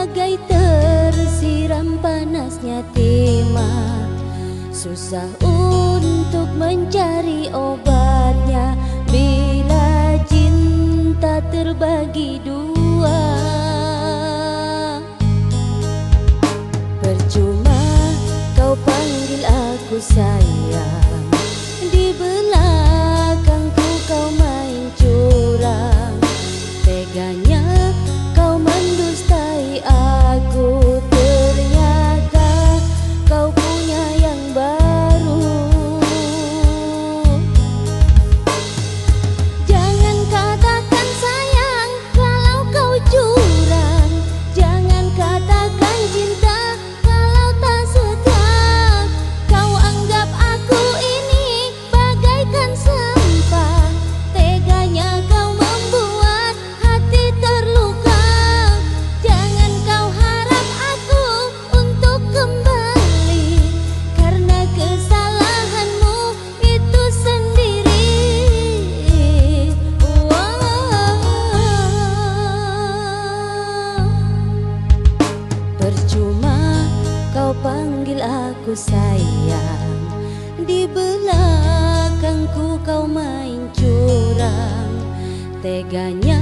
bagai tersiram panasnya timah. Susah untuk mencari obatnya bila cinta terbagi dua. Percuma kau panggil aku sayang, di belakangku kau main curang. Teganya kau mendustai aku, ternyata kau punya yang baru. Jangan katakan sayang kalau kau curang, jangan katakan cinta kalau tak setia. Kau anggap aku ini bagaikan sampah, teganya kau membuat hati terluka. Jangan kau harap aku untuk kembali, karena kesalahanmu itu sendiri. Percuma kau panggil aku sayang, di belakangku kau main curang. Teganya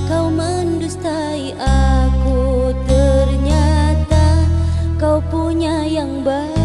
kau mendustai aku, ternyata kau punya yang baru.